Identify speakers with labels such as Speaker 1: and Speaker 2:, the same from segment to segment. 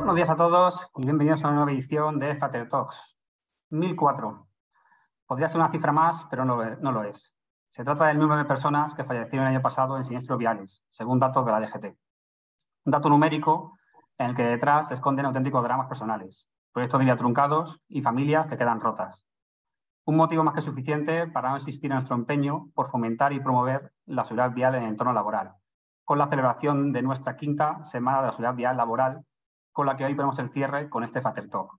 Speaker 1: Buenos días a todos y bienvenidos a una nueva edición de Fater Talks. 1004. Podría ser una cifra más, pero no lo es. Se trata del número de personas que fallecieron el año pasado en siniestros viales, según datos de la DGT. Un dato numérico en el que detrás se esconden auténticos dramas personales, proyectos de vida truncados y familias que quedan rotas. Un motivo más que suficiente para no insistir en nuestro empeño por fomentar y promover la seguridad vial en el entorno laboral, con la celebración de nuestra quinta Semana de la Seguridad Vial Laboral, con la que hoy ponemos el cierre con este Fater Talk.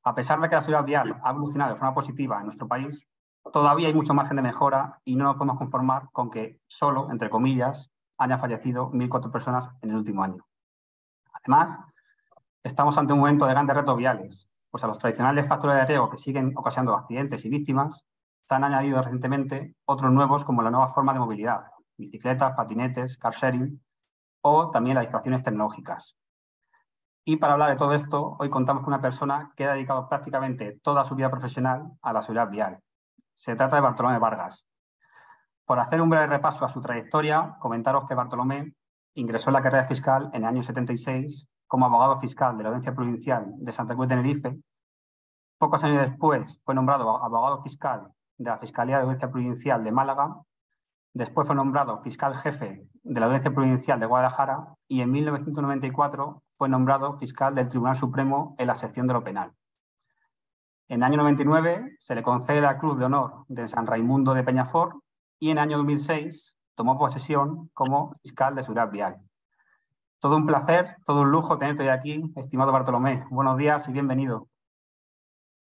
Speaker 1: A pesar de que la seguridad vial ha evolucionado de forma positiva en nuestro país, todavía hay mucho margen de mejora y no nos podemos conformar con que solo, entre comillas, hayan fallecido 1.004 personas en el último año. Además, estamos ante un momento de grandes retos viales, pues a los tradicionales factores de riesgo que siguen ocasionando accidentes y víctimas, se han añadido recientemente otros nuevos como la nueva forma de movilidad, bicicletas, patinetes, car sharing o también las distracciones tecnológicas. Y para hablar de todo esto, hoy contamos con una persona que ha dedicado prácticamente toda su vida profesional a la seguridad vial. Se trata de Bartolomé Vargas. Por hacer un breve repaso a su trayectoria, comentaros que Bartolomé ingresó en la carrera fiscal en el año 76 como abogado fiscal de la Audiencia Provincial de Santa Cruz de Tenerife. Pocos años después fue nombrado abogado fiscal de la Fiscalía de Audiencia Provincial de Málaga. Después fue nombrado fiscal jefe de la Audiencia Provincial de Guadalajara y en 1994 fue nombrado fiscal del Tribunal Supremo en la sección de lo penal. En el año 99 se le concede la Cruz de Honor de San Raimundo de Peñafort y en el año 2006 tomó posesión como fiscal de seguridad vial. Todo un placer, todo un lujo tenerte hoy aquí, estimado Bartolomé. Buenos días y bienvenido.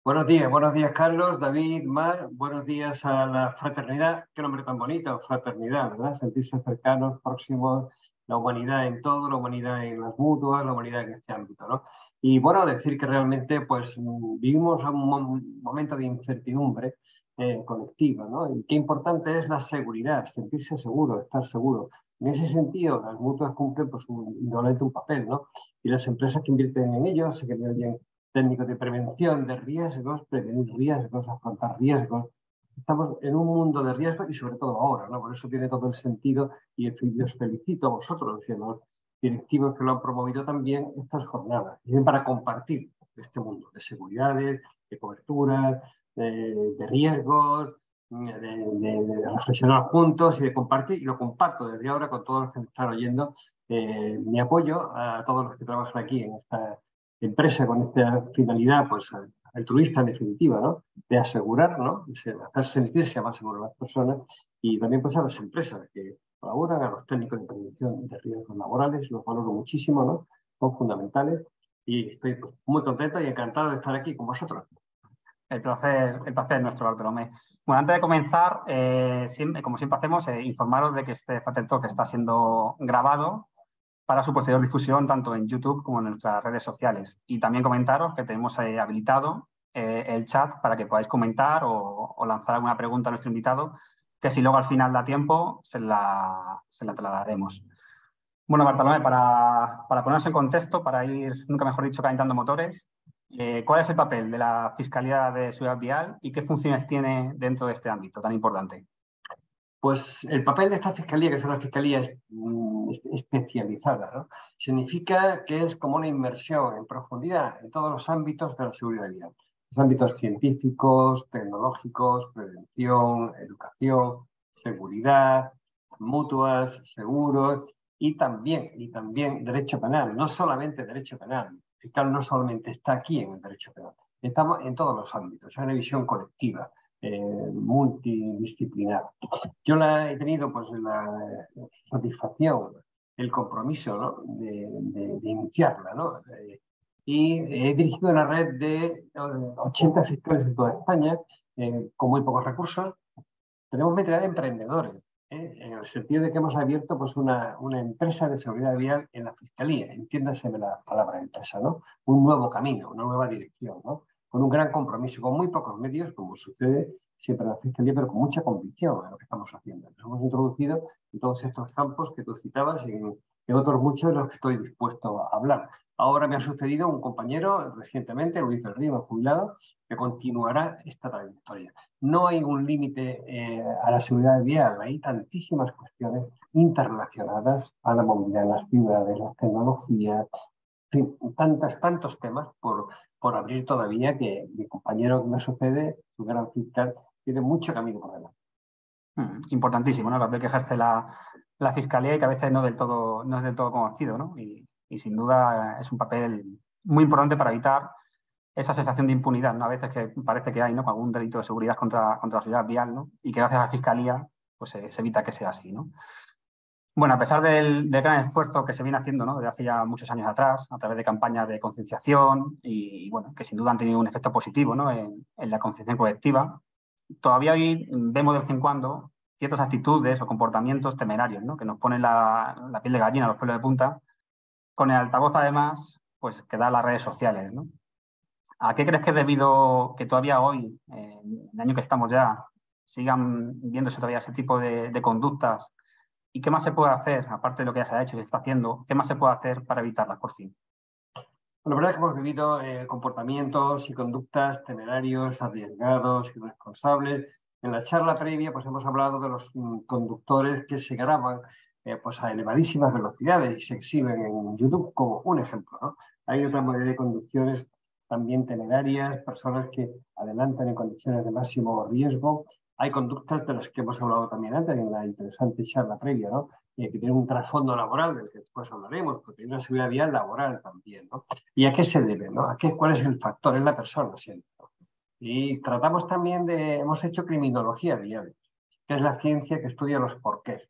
Speaker 2: Buenos días Carlos, David, Mar, buenos días a la fraternidad, qué nombre tan bonito, fraternidad, ¿verdad? Sentirse cercanos, próximos, la humanidad en todo, la humanidad en las mutuas, la humanidad en este ámbito, ¿no? Y bueno, decir que realmente pues vivimos un momento de incertidumbre colectiva, ¿no? Y qué importante es la seguridad, sentirse seguro, estar seguro. En ese sentido, las mutuas cumplen pues indudablemente un papel, ¿no? Y las empresas que invierten en ello, se que técnicos de prevención de riesgos, prevenir riesgos, afrontar riesgos. Estamos en un mundo de riesgos y sobre todo ahora, ¿no? Por eso tiene todo el sentido y os felicito a vosotros y a los directivos que lo han promovido también estas jornadas. Y para compartir este mundo de seguridades, de coberturas, de riesgos, de reflexionar juntos y de compartir, y lo comparto desde ahora con todos los que me están oyendo, mi apoyo a todos los que trabajan aquí en esta empresa con esta finalidad pues altruista en definitiva, ¿no? De asegurar, ¿no? De hacer sentirse más seguras las personas y también pues a las empresas que colaboran, a los técnicos de prevención de riesgos laborales, los valoro muchísimo, ¿no? Son fundamentales y estoy pues, muy contento y encantado de estar aquí con vosotros.
Speaker 1: El placer es nuestro, Bartolomé. Bueno, antes de comenzar, como siempre hacemos, informaros de que este Fater Talk está siendo grabado para su posterior difusión tanto en YouTube como en nuestras redes sociales. Y también comentaros que tenemos habilitado el chat para que podáis comentar o lanzar alguna pregunta a nuestro invitado, que si luego al final da tiempo, se la trasladaremos. Bueno, Bartolomé, para ponernos en contexto, para ir, nunca mejor dicho, calentando motores, ¿cuál es el papel de la Fiscalía de Seguridad Vial y qué funciones tiene dentro de este ámbito tan importante?
Speaker 2: Pues el papel de esta fiscalía, que es una fiscalía especializada, ¿no? Significa que es como una inmersión en profundidad en todos los ámbitos de la seguridad vial. Los ámbitos científicos, tecnológicos, prevención, educación, seguridad, mutuas, seguros y también derecho penal. No solamente derecho penal. El fiscal no solamente está aquí en el derecho penal. Estamos en todos los ámbitos. Es una visión colectiva. Multidisciplinar. Yo he tenido pues la satisfacción, el compromiso, ¿no? de iniciarla, ¿no? Y he dirigido una red de 80 fiscales en toda España con muy pocos recursos. Tenemos mentalidad de emprendedores, en el sentido de que hemos abierto pues, una empresa de seguridad vial en la Fiscalía, entiéndase la palabra empresa, ¿no? Un nuevo camino, una nueva dirección, ¿no? Con un gran compromiso, con muy pocos medios, como sucede siempre en la Fiscalía, pero con mucha convicción en lo que estamos haciendo. Nos hemos introducido en todos estos campos que tú citabas y en otros muchos de los que estoy dispuesto a hablar. Ahora me ha sucedido un compañero recientemente, Luis del Río, jubilado, que continuará esta trayectoria. No hay un límite a la seguridad vial, hay tantísimas cuestiones interrelacionadas a la movilidad en las ciudades, las tecnologías, fin, tantos temas por abrir todavía que mi compañero que me sucede, su gran fiscal, tiene mucho camino por delante.
Speaker 1: Importantísimo, ¿no? El papel que ejerce la Fiscalía y que a veces no es del todo conocido, ¿no? Y sin duda es un papel muy importante para evitar esa sensación de impunidad, ¿no? A veces que parece que hay, ¿no? Algún delito de seguridad contra la sociedad vial, ¿no? Y que gracias a la Fiscalía pues se evita que sea así, ¿no? Bueno, a pesar del gran esfuerzo que se viene haciendo, ¿no? Desde hace ya muchos años atrás, a través de campañas de concienciación bueno, que sin duda han tenido un efecto positivo, ¿no? En la concienciación colectiva, todavía hoy vemos de vez en cuando ciertas actitudes o comportamientos temerarios, ¿no? Que nos ponen la piel de gallina, los pelos de punta, con el altavoz además, pues que da las redes sociales, ¿no? ¿A qué crees que es debido que todavía hoy, en el año que estamos ya, sigan viéndose todavía ese tipo de conductas? ¿Y qué más se puede hacer, aparte de lo que ya se ha hecho y se está haciendo, qué más se puede hacer para evitarlas por fin?
Speaker 2: La verdad es que hemos vivido comportamientos y conductas temerarios, arriesgados, irresponsables. En la charla previa pues hemos hablado de los conductores que se graban pues a elevadísimas velocidades y se exhiben en YouTube como un ejemplo, ¿no? Hay otra modalidad de conducciones también temerarias, personas que adelantan en condiciones de máximo riesgo. Hay conductas de las que hemos hablado también antes en la interesante charla previa, ¿no? Que tienen un trasfondo laboral del que después hablaremos, porque hay una seguridad vial laboral también, ¿no? ¿Y a qué se debe, no? ¿Cuál es el factor? Es la persona siempre, ¿no? Y tratamos también hemos hecho criminología vial, que es la ciencia que estudia los porqués.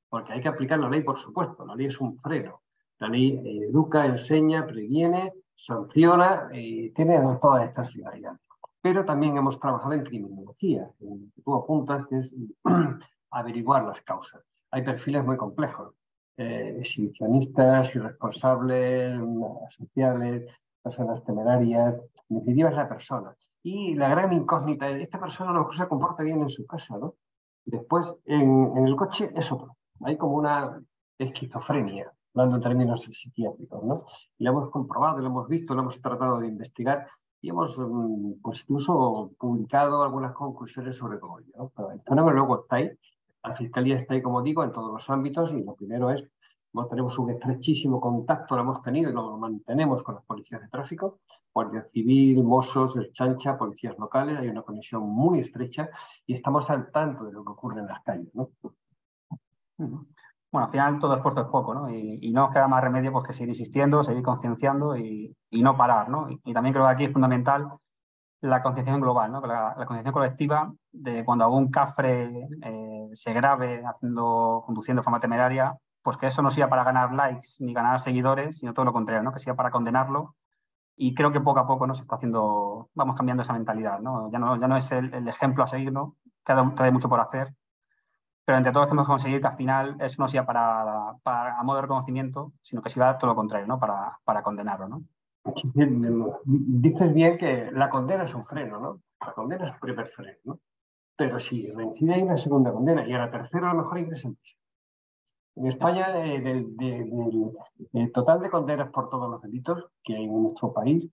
Speaker 2: Porque hay que aplicar la ley, por supuesto. La ley es un freno. La ley educa, enseña, previene, sanciona y tiene todas estas finalidades. Pero también hemos trabajado en criminología, en que tú apuntas, que es averiguar las causas. Hay perfiles muy complejos, exhibicionistas, irresponsables, sociales, personas temerarias. En definitiva, es la persona. Y la gran incógnita es, esta persona a lo mejor se comporta bien en su casa, ¿no? Después, en el coche es otro. Hay como una esquizofrenia, hablando en términos psiquiátricos, ¿no? Y lo hemos comprobado, lo hemos visto, lo hemos tratado de investigar y hemos pues incluso publicado algunas conclusiones sobre todo ello, ¿no? Pero el fenómeno luego está ahí. La Fiscalía está ahí, como digo, en todos los ámbitos y lo primero es, tenemos un estrechísimo contacto, lo hemos tenido y lo mantenemos con las policías de tráfico, Guardia Civil, Mossos, Chancha, policías locales, hay una conexión muy estrecha y estamos al tanto de lo que ocurre en las calles, ¿no?
Speaker 1: Bueno, al final todo esfuerzo es poco, ¿no? Y no nos queda más remedio pues, que seguir insistiendo, seguir concienciando y no parar, ¿no? Y también creo que aquí es fundamental la concienciación global, ¿no? La concienciación colectiva de cuando algún cafre se grave conduciendo de forma temeraria, pues que eso no sea para ganar likes ni ganar seguidores, sino todo lo contrario, ¿no? Que sea para condenarlo. Y creo que poco a poco nos está haciendo, vamos cambiando esa mentalidad, ¿no? Ya no es el ejemplo a seguir, ¿no? Queda todavía mucho por hacer, pero entre todos tenemos que conseguir que al final eso no sea a modo de reconocimiento, sino que sea todo lo contrario, ¿no? Para condenarlo, ¿no?
Speaker 2: Dices bien que la condena es un freno, ¿no? La condena es un primer freno, ¿no? Pero si reincide hay una segunda condena y a la tercera a lo mejor hay tres sentencias. En España, del total de condenas por todos los delitos que hay en nuestro país,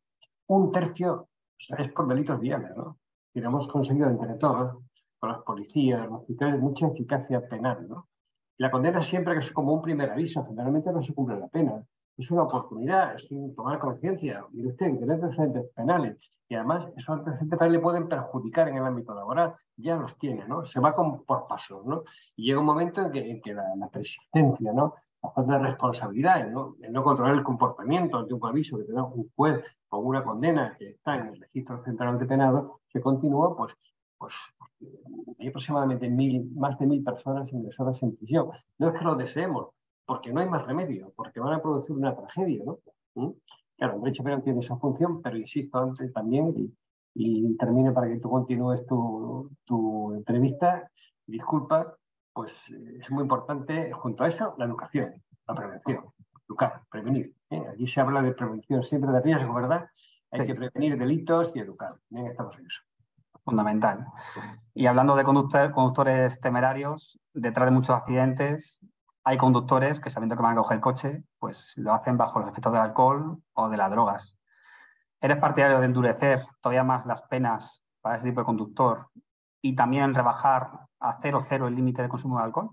Speaker 2: un tercio es por delitos viales, ¿no? Y lo hemos conseguido entre todos, con las policías, los fiscales, mucha eficacia penal, ¿no? La condena siempre que es como un primer aviso, generalmente no se cumple la pena. Es una oportunidad, es tomar conciencia. Mire usted, que tiene antecedentes penales y además esos antecedentes penales le pueden perjudicar en el ámbito laboral, ya los tiene, ¿no? Se va por pasos, ¿no? Y llega un momento en que la persistencia, ¿no? La falta de responsabilidad, ¿no? El no controlar el comportamiento ante un aviso que te da un juez o una condena que está en el registro central de penado, que continúa, pues hay aproximadamente más de 1.000 personas ingresadas en prisión. No es que lo deseemos, porque no hay más remedio, porque van a producir una tragedia, ¿no? Claro, el derecho penal tiene esa función, pero insisto antes también, y termino para que tú continúes tu entrevista, disculpa, pues es muy importante, junto a eso, la educación, la prevención, educar, prevenir. Aquí se habla de prevención siempre de riesgo, ¿verdad? Hay que
Speaker 1: Sí,
Speaker 2: prevenir delitos y educar. Bien, estamos en eso.
Speaker 1: fundamental. Y hablando de conductores temerarios, detrás de muchos accidentes hay conductores que sabiendo que van a coger el coche, pues lo hacen bajo los efectos del alcohol o de las drogas. ¿Eres partidario de endurecer todavía más las penas para ese tipo de conductor y también rebajar a 0,0 el límite de consumo de alcohol?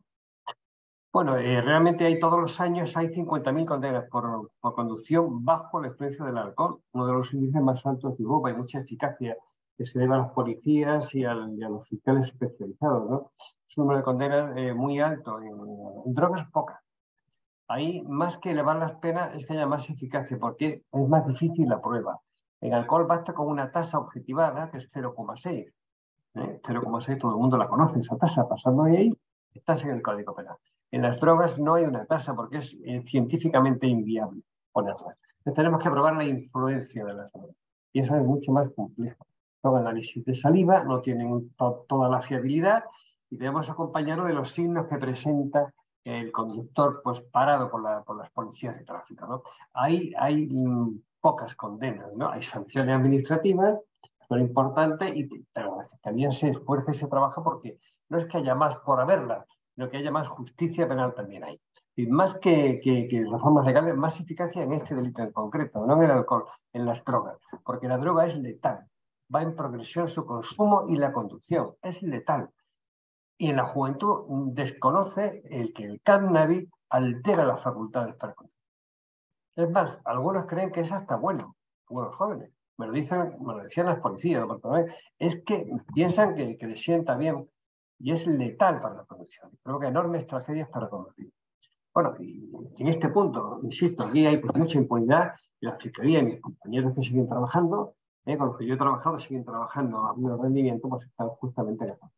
Speaker 2: Bueno, realmente hay todos los años hay 50.000 condenas por conducción bajo la influencia del alcohol, uno de los índices más altos de Europa. Hay mucha eficacia que se debe a los policías y a los fiscales especializados, ¿no? Es un número de condenas muy alto. En drogas, pocas. Ahí, más que elevar las penas, es que haya más eficacia, porque es más difícil la prueba. En alcohol basta con una tasa objetivada, que es 0,6. 0,6, todo el mundo la conoce, esa tasa. Pasando de ahí, estás en el Código Penal. En las drogas no hay una tasa porque es científicamente inviable ponerla. Entonces, tenemos que probar la influencia de las drogas. Y eso es mucho más complejo. Los análisis de saliva no tienen toda la fiabilidad y debemos acompañarlo de los signos que presenta el conductor pues, parado por las policías de tráfico, ¿no? Hay pocas condenas, ¿no? Hay sanciones administrativas, son importantes, pero la Fiscalía se esfuerza y se trabaja porque no es que haya más por haberla, sino que haya más justicia penal también hay. Y más que reformas legales, más eficacia en este delito en concreto, no en el alcohol, en las drogas, porque la droga es letal, va en progresión su consumo y la conducción, es letal. Y en la juventud desconoce que el cannabis altera las facultades para conducir. Es más, algunos creen que es hasta bueno, algunos jóvenes. Me lo decían las policías, es que piensan que les sienta bien y es letal para la conducción. Provoca enormes tragedias para conducir. Bueno, y en este punto, insisto, aquí hay pues, mucha impunidad y la Fiscalía y mis compañeros que siguen trabajando, con los que yo he trabajado, siguen trabajando a buen rendimiento, pues están justamente en eso.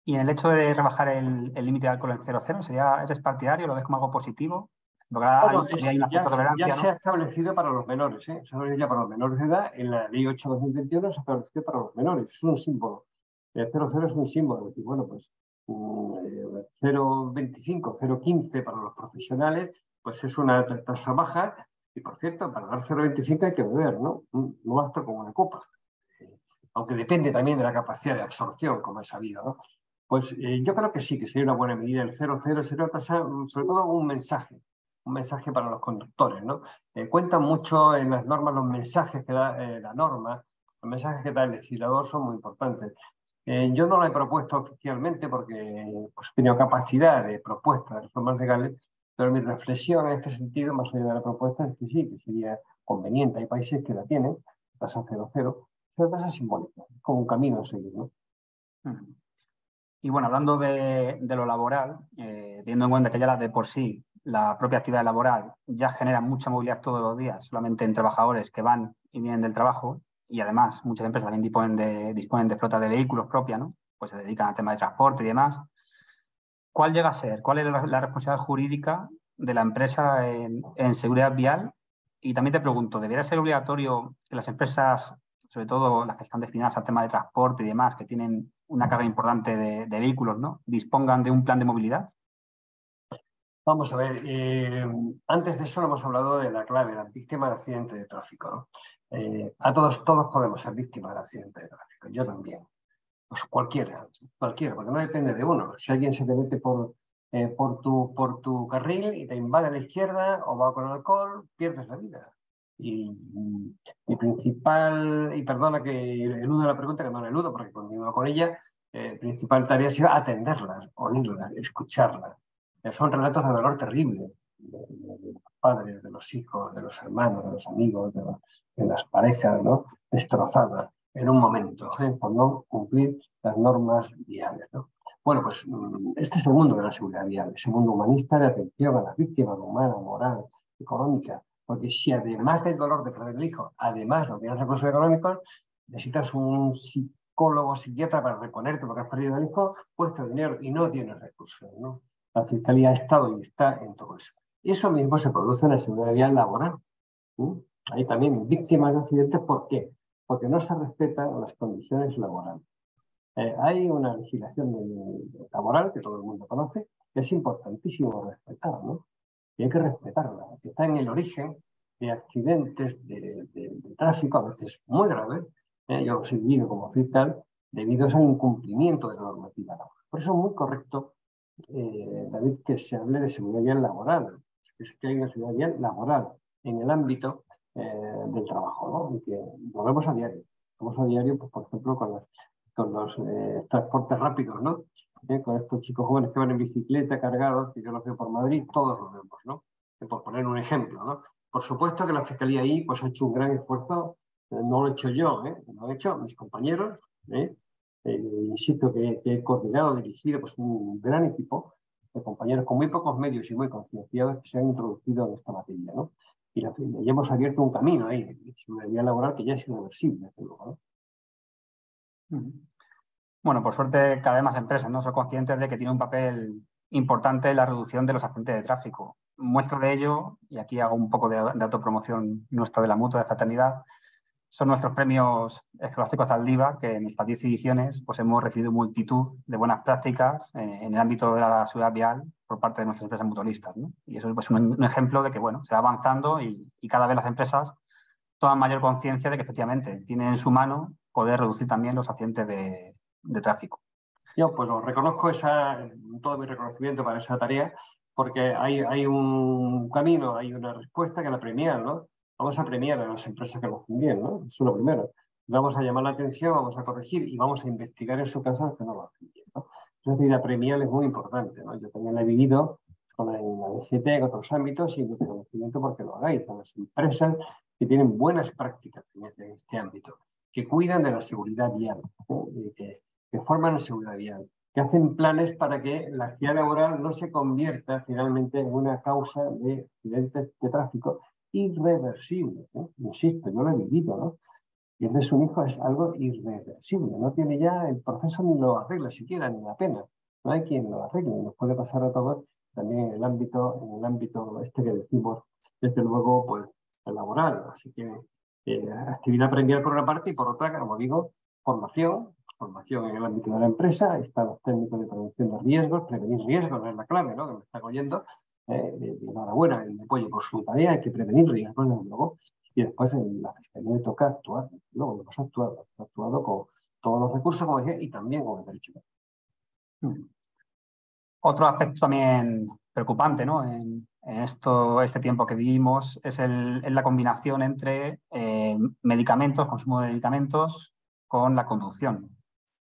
Speaker 1: Y en el hecho de rebajar el límite de alcohol en 0,0, ¿eres partidario? ¿Lo ves como algo positivo? Porque
Speaker 2: Bueno,
Speaker 1: todavía hay una
Speaker 2: ya,
Speaker 1: cierta
Speaker 2: ya
Speaker 1: tolerancia,
Speaker 2: se ha
Speaker 1: ¿no?
Speaker 2: establecido para los menores, ¿eh? Se ha establecido para los menores de edad. En la Ley 8/2021 se ha establecido para los menores. Es un símbolo. El 0,0 es un símbolo. Es decir, bueno, pues 0,25, 0,15 para los profesionales, pues es una tasa baja. Y por cierto, para dar 0,25 hay que beber, ¿no? No basta con una copa. Aunque depende también de la capacidad de absorción, como he sabido, ¿no? Pues yo creo que sí, que sería una buena medida el 0,0, sería sobre todo un mensaje para los conductores, ¿no? Cuentan mucho en las normas los mensajes que da la norma, los mensajes que da el legislador son muy importantes. Yo no lo he propuesto oficialmente porque pues, he tenido capacidad de propuesta de reformas legales, pero mi reflexión en este sentido, más allá de la propuesta, es que sí, que sería conveniente. Hay países que la tienen, tasa 0,0, es una tasa simbólica, es como un camino a seguir, ¿no?
Speaker 1: Ujú. Y bueno, hablando de lo laboral, teniendo en cuenta que ya de por sí la propia actividad laboral ya genera mucha movilidad todos los días, solamente en trabajadores que van y vienen del trabajo, y además muchas empresas también disponen de flota de vehículos propia, ¿no? Pues se dedican al tema de transporte y demás. ¿Cuál llega a ser? ¿Cuál es la responsabilidad jurídica de la empresa en seguridad vial? Y también te pregunto, ¿debería ser obligatorio que las empresas, sobre todo las que están destinadas al tema de transporte y demás, que tienen una carga importante de vehículos, ¿no? Dispongan de un plan de movilidad?
Speaker 2: Vamos a ver, antes de eso hemos hablado de la clave, la víctima de accidente de tráfico, ¿no? Todos podemos ser víctimas de accidente de tráfico, yo también. Pues cualquiera, porque no depende de uno. Si alguien se te mete por tu carril y te invade a la izquierda o va con alcohol, pierdes la vida. Y mi principal, y perdona que eludo la pregunta, que no la eludo porque continúo con ella, principal tarea ha sido atenderlas, oírlas, escucharlas. Son relatos de dolor terrible, de los padres, de los hijos, de los hermanos, de los amigos, de las parejas, ¿no? Destrozadas en un momento, por no cumplir las normas viales, ¿no? Bueno, pues este es el mundo de la seguridad vial, ese mundo humanista de atención a las víctimas humana, moral, económica, porque si además del dolor de perder el hijo, además no tienes recursos económicos, necesitas un psicólogo, psiquiatra para reponerte porque has perdido el hijo, cuesta dinero y no tienes recursos, ¿no? La Fiscalía ha estado y está en todo eso. Y eso mismo se produce en la seguridad vial laboral. Hay también víctimas de accidentes, ¿por qué? Porque no se respetan las condiciones laborales. Hay una legislación laboral que todo el mundo conoce, que es importantísimo respetar, ¿no? Y hay que respetarla, que está en el origen de accidentes de tráfico, a veces muy graves, yo los he vivido como fiscal, debido al incumplimiento de la normativa laboral. Por eso es muy correcto, David, que se hable de seguridad vial laboral, que hay una seguridad vial laboral en el ámbito del trabajo, ¿no? Y que lo vemos a diario. Vemos a diario, pues, por ejemplo, con las con los transportes rápidos, ¿no? Con estos chicos jóvenes que van en bicicleta cargados, que yo los veo por Madrid, todos los vemos, ¿no? Por poner un ejemplo, ¿no? Por supuesto que la Fiscalía ahí pues, ha hecho un gran esfuerzo, no lo he hecho yo, lo han hecho mis compañeros, insisto que he coordinado, dirigido pues, un gran equipo de compañeros con muy pocos medios y muy concienciados que se han introducido en esta materia, ¿no? Y ya hemos abierto un camino ahí, una vía laboral que ya es irreversible, desde luego, ¿no?
Speaker 1: Bueno, por suerte cada vez más empresas, ¿no?, son conscientes de que tiene un papel importante en la reducción de los accidentes de tráfico. Muestra de ello, y aquí hago un poco de autopromoción nuestra de la Mutua de Fraternidad, son nuestros premios escolásticos Zaldivar, que en estas 10 ediciones pues, hemos recibido multitud de buenas prácticas en el ámbito de la seguridad vial por parte de nuestras empresas mutualistas, ¿no? Y eso es pues, un ejemplo de que bueno, se va avanzando y cada vez las empresas toman mayor conciencia de que efectivamente tienen en su mano poder reducir también los accidentes de tráfico.
Speaker 2: Yo pues os reconozco todo mi reconocimiento para esa tarea, porque hay un camino, hay una respuesta que la premia, ¿no? Vamos a premiar a las empresas que lo hacen bien, ¿no? Eso es lo primero. Vamos a llamar la atención, vamos a corregir y vamos a investigar en su caso los que no lo hacen bien, ¿no? Es decir, la premiar es muy importante, ¿no? Yo también la he vivido con la DGT en otros ámbitos y mi reconocimiento porque lo hagáis a las empresas que tienen buenas prácticas en este ámbito, que cuidan de la seguridad vial, ¿no? Que forman en seguridad vial, que hacen planes para que la actividad laboral no se convierta finalmente en una causa de accidentes de tráfico irreversible, ¿no? Insisto, yo lo he vivido, ¿no? Pierdes un hijo es algo irreversible, no tiene ya el proceso ni lo arregla siquiera, ni la pena. No hay quien lo arregle, nos puede pasar a todos también en el ámbito este que decimos, desde luego, pues, el laboral. Así que actividad premial por una parte y por otra, como digo, formación en el ámbito de la empresa, están los técnicos de prevención de riesgos, prevenir riesgos es la clave, ¿no? Que me está oyendo. Enhorabuena, y apoyo por su tarea, hay que prevenir riesgos, desde luego. Y después en la Fiscalía le toca actuar. Luego hemos actuado con todos los recursos, como decía, y también con el derecho.
Speaker 1: Otro aspecto también preocupante, ¿no?, en este tiempo que vivimos es la combinación entre medicamentos, consumo de medicamentos, con la conducción.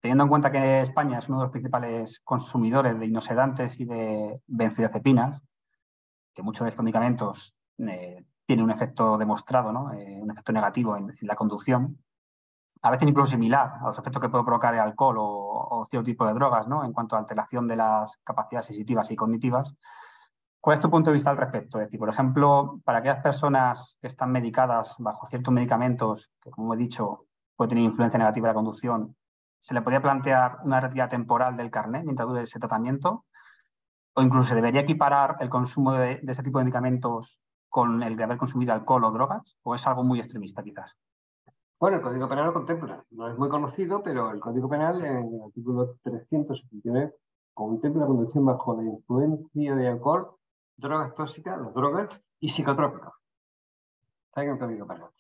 Speaker 1: Teniendo en cuenta que España es uno de los principales consumidores de inosedantes y de benzodiazepinas, que muchos de estos medicamentos tienen un efecto demostrado, ¿no?, un efecto negativo en la conducción, a veces incluso similar a los efectos que puede provocar el alcohol o cierto tipo de drogas, ¿no?, en cuanto a alteración de las capacidades sensitivas y cognitivas. ¿Cuál es tu punto de vista al respecto? Es decir, por ejemplo, para aquellas personas que están medicadas bajo ciertos medicamentos, que como he dicho, puede tener influencia negativa en la conducción, ¿se le podría plantear una retirada temporal del carnet mientras dure ese tratamiento? ¿O incluso se debería equiparar el consumo de ese tipo de medicamentos con el de haber consumido alcohol o drogas? ¿O es algo muy extremista quizás?
Speaker 2: Bueno, el Código Penal lo contempla. No es muy conocido, pero el Código Penal, en el artículo 379, contempla la conducción bajo la influencia de alcohol, drogas tóxicas, las drogas, y psicotrópicos. Está en el Código Penal.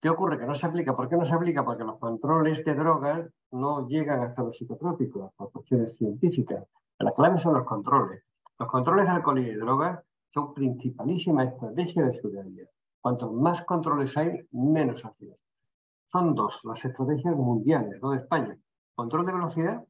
Speaker 2: ¿Qué ocurre? Que no se aplica. ¿Por qué no se aplica? Porque los controles de drogas no llegan hasta los psicotrópicos, por cuestiones científicas. La clave son los controles. Los controles de alcohol y de drogas son principalísima estrategia de seguridad vial. Cuanto más controles hay, menos accidentes. Son dos las estrategias mundiales, no de España. Control de velocidad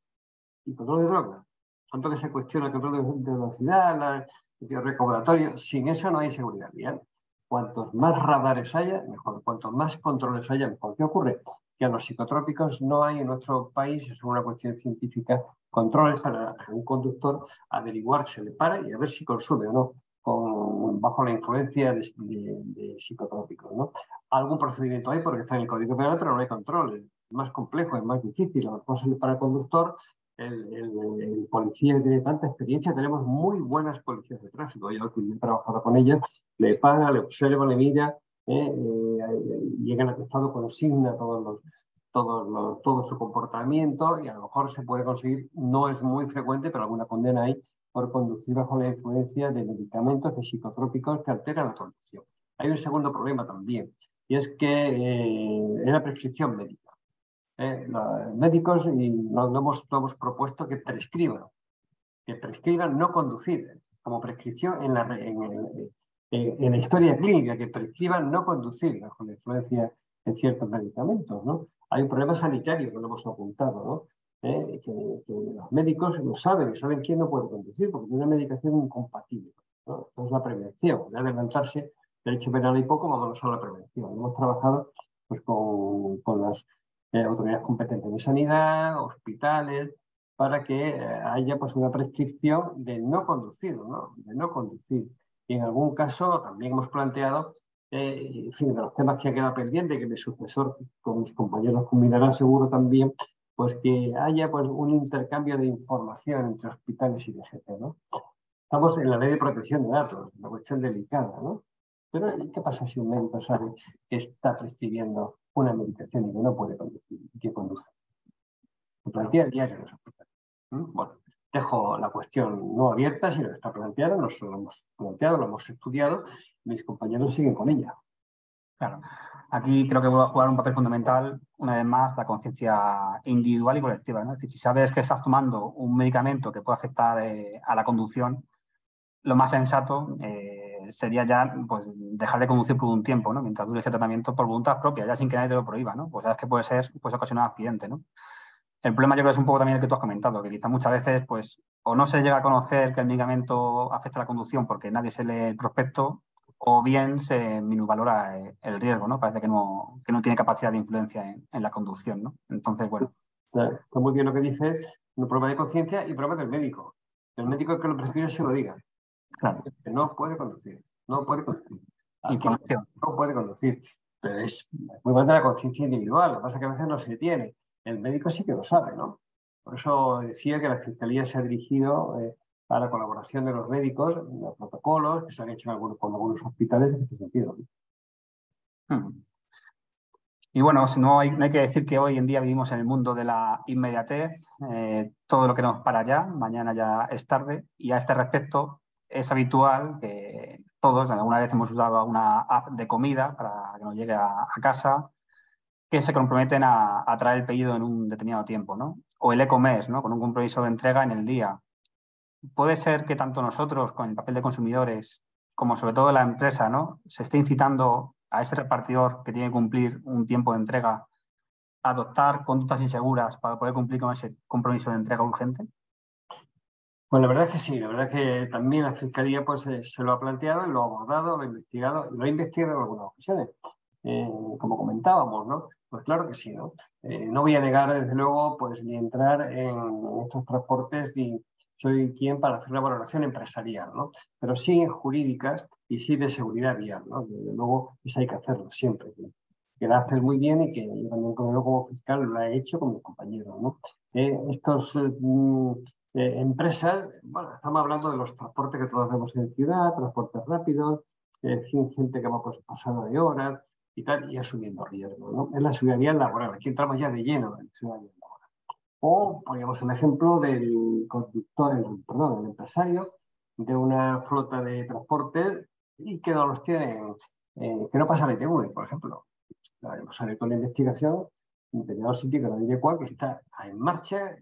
Speaker 2: y control de drogas. Tanto que se cuestiona el control de velocidad, el recaudatorio. Sin eso no hay seguridad vial. Cuantos más radares haya, mejor. Cuantos más controles haya, mejor. ¿Qué ocurre? Que a los psicotrópicos no hay en nuestro país, es una cuestión científica, controles para un conductor averiguar, se le para y a ver si consume o no bajo la influencia de psicotrópicos, ¿no? Algún procedimiento hay porque está en el Código Penal, pero no hay control. Es más complejo, es más difícil. A lo mejor para el conductor, el policía tiene tanta experiencia. Tenemos muy buenas policías de tráfico. Yo que he trabajado con ellas, le paga, le observa, le mira, llegan atestado, consigna todo su comportamiento y a lo mejor se puede conseguir, no es muy frecuente, pero alguna condena hay por conducir bajo la influencia de medicamentos, de psicotrópicos que alteran la conducción. Hay un segundo problema también, y es que es la prescripción médica. Los médicos no hemos propuesto que prescriban no conducir, como prescripción en la historia clínica, que prescriban no conducir bajo la influencia de ciertos medicamentos, ¿no? Hay un problema sanitario que lo hemos apuntado, ¿no? que los médicos lo saben, saben quién no puede conducir, porque tiene una medicación incompatible, ¿no? Esto es la prevención, de adelantarse, derecho penal y poco, vámonos a la prevención. Hemos trabajado pues, con las autoridades competentes de sanidad, hospitales, para que haya pues, una prescripción de no conducir, ¿no? De no conducir. Y en algún caso también hemos planteado, en fin, de los temas que ha quedado pendiente, que mi sucesor con mis compañeros combinarán seguro también, pues que haya pues, un intercambio de información entre hospitales y DGT, ¿no? Estamos en la ley de protección de datos, una cuestión delicada, ¿no? Pero ¿qué pasa si un médico sabe que está prescribiendo una medicación y que no puede conducir y que conduce? Se plantea el diario en los hospitales. Bueno, dejo la cuestión no abierta, sino que está planteada, nosotros lo hemos planteado, lo hemos estudiado, mis compañeros siguen con ella.
Speaker 1: Claro. Aquí creo que va a jugar un papel fundamental, una vez más, la conciencia individual y colectiva, ¿no? Es decir, si sabes que estás tomando un medicamento que puede afectar a la conducción, lo más sensato sería ya pues, dejar de conducir por un tiempo, ¿no? Mientras dure ese tratamiento por voluntad propia, ya sin que nadie te lo prohíba, ¿no? Pues sabes que puede ser, pues ocasionar accidente, ¿no? El problema yo creo que es un poco también el que tú has comentado, que quizás muchas veces pues o no se llega a conocer que el medicamento afecta a la conducción porque nadie se lee el prospecto, o bien se minusvalora el riesgo, ¿no? Parece que no tiene capacidad de influencia en la conducción, ¿no? Entonces, bueno.
Speaker 2: Está muy bien lo que dices, una prueba de conciencia y prueba del médico. El médico que lo prescribe se lo diga.
Speaker 1: Claro.
Speaker 2: Que no puede conducir, no puede conducir.
Speaker 1: Información.
Speaker 2: No puede conducir, pero es muy mal de la conciencia individual. Lo que pasa es que a veces no se tiene. El médico sí que lo sabe, ¿no? Por eso decía que la Fiscalía se ha dirigido a la colaboración de los médicos, los protocolos que se han hecho con algunos hospitales en este sentido.
Speaker 1: Y bueno, no hay que decir que hoy en día vivimos en el mundo de la inmediatez, todo lo que nos para ya, mañana ya es tarde, y a este respecto es habitual que todos, alguna vez hemos usado una app de comida para que nos llegue a casa, que se comprometen a traer el pedido en un determinado tiempo, ¿no? O el e-commerce, ¿no? Con un compromiso de entrega en el día. Puede ser que tanto nosotros, con el papel de consumidores, como sobre todo la empresa, ¿no? Se esté incitando a ese repartidor que tiene que cumplir un tiempo de entrega a adoptar conductas inseguras para poder cumplir con ese compromiso de entrega urgente.
Speaker 2: Pues la verdad es que sí, la verdad es que también la Fiscalía pues, se lo ha planteado, lo ha abordado, lo ha investigado, lo ha investigado en algunas ocasiones, como comentábamos, ¿no? Pues claro que sí, ¿no? No voy a negar, desde luego, pues ni entrar en estos transportes, ni soy quien para hacer la valoración empresarial, ¿no? Pero sí en jurídicas y sí de seguridad vial, ¿no? Desde luego, eso hay que hacerlo siempre, que la haces muy bien y que yo también como fiscal lo he hecho con mis compañeros, ¿no? Estos empresas, bueno, estamos hablando de los transportes que todos vemos en ciudad, transportes rápidos, gente que va pues, pasando de horas y tal, y asumiendo riesgo, ¿no? Es la seguridad laboral. Aquí entramos ya de lleno en la seguridad laboral. O poníamos un ejemplo del conductor, perdón, del empresario de una flota de transportes y que no los tienen, que no pasa la ITV, por ejemplo. Sale con la investigación en determinado sitio que no diré cuál, que está en marcha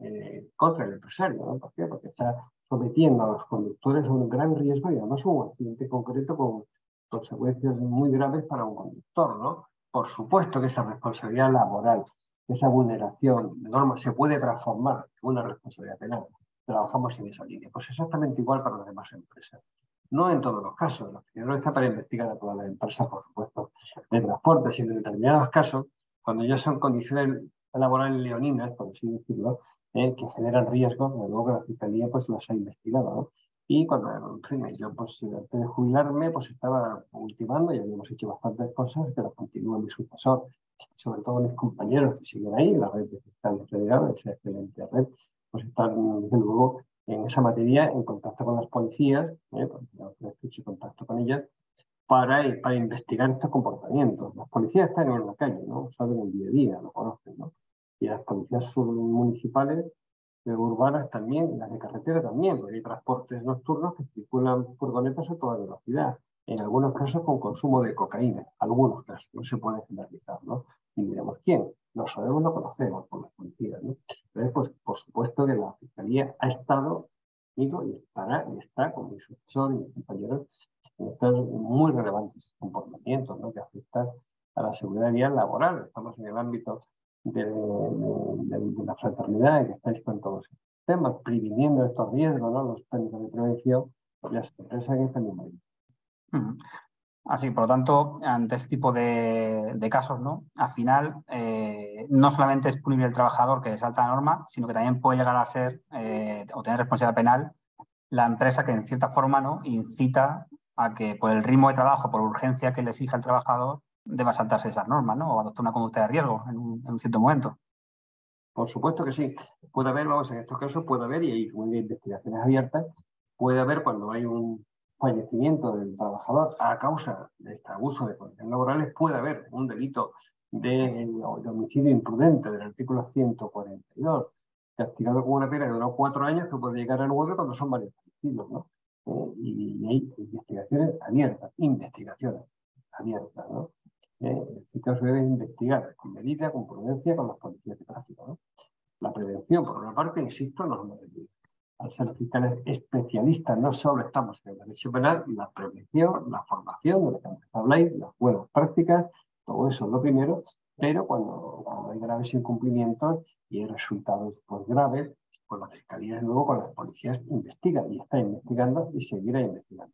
Speaker 2: contra el empresario, ¿no? ¿Por qué? Porque está sometiendo a los conductores a un gran riesgo y además un accidente concreto con consecuencias muy graves para un conductor, ¿no? Por supuesto que esa responsabilidad laboral, esa vulneración de normas se puede transformar en una responsabilidad penal. Trabajamos en esa línea. Pues exactamente igual para las demás empresas. No en todos los casos, la Fiscalía no está para investigar a todas las empresas, por supuesto, de transporte, sino en determinados casos, cuando ya son condiciones laborales leoninas, por así decirlo, que generan riesgos, de luego que la Fiscalía pues las ha investigado, ¿no? Y cuando, en fin, yo pues antes de jubilarme, pues estaba ultimando y habíamos hecho bastantes cosas, pero continúa mi sucesor, sobre todo mis compañeros que siguen ahí, la red de fiscales federados, esa excelente red, pues están, desde luego, en esa materia, en contacto con las policías, porque he hecho contacto con ellas, para investigar estos comportamientos. Las policías están en la calle, ¿no? Saben el día a día, lo conocen, ¿no? Y las policías municipales, urbanas también, y las de carretera también, porque hay transportes nocturnos que circulan furgonetas a toda velocidad, en algunos casos con consumo de cocaína, algunos casos, no se puede generalizar, ¿no? Y diremos, ¿quién? Lo sabemos, lo conocemos por las policías, ¿no? Entonces, pues, por supuesto que la Fiscalía ha estado, digo, y estará, y está con mi sucesor y mis compañeros en estos muy relevantes comportamientos, ¿no? Que afectan a la seguridad vial laboral. Estamos en el ámbito de la fraternidad, que estáis con todos estos temas, previniendo estos riesgos, ¿no? Los técnicos de prevención, pues ya se piensa que están muy bien.
Speaker 1: Así, por lo tanto, ante este tipo de casos, ¿no? Al final, no solamente es punible el trabajador que salta la norma, sino que también puede llegar a ser o tener responsabilidad penal la empresa que en cierta forma, ¿no?, incita a que por el ritmo de trabajo, por urgencia que le exija el trabajador, deba saltarse esas normas, ¿no? O adoptar una conducta de riesgo en un cierto momento.
Speaker 2: Por supuesto que sí. Puede haber, vamos, en estos casos puede haber, y hay investigaciones abiertas, puede haber cuando hay un fallecimiento del trabajador a causa de este abuso de condiciones laborales, puede haber un delito de homicidio imprudente del artículo 142, castigado con una pena de unos 4 años que puede llegar a 9 cuando son varios homicidios, ¿no? Y hay investigaciones abiertas, ¿no? En este caso debe investigar con medida, con prudencia, con los policías de tráfico, ¿no? La prevención, por una parte, insisto, al ser fiscales especialistas, no solo estamos en el derecho penal, la prevención, la formación, de lo que habláis, las buenas prácticas, todo eso es lo primero, pero cuando hay graves incumplimientos y hay resultados pues, graves, pues la Fiscalía, desde luego, con las policías investiga y está investigando y seguirá investigando.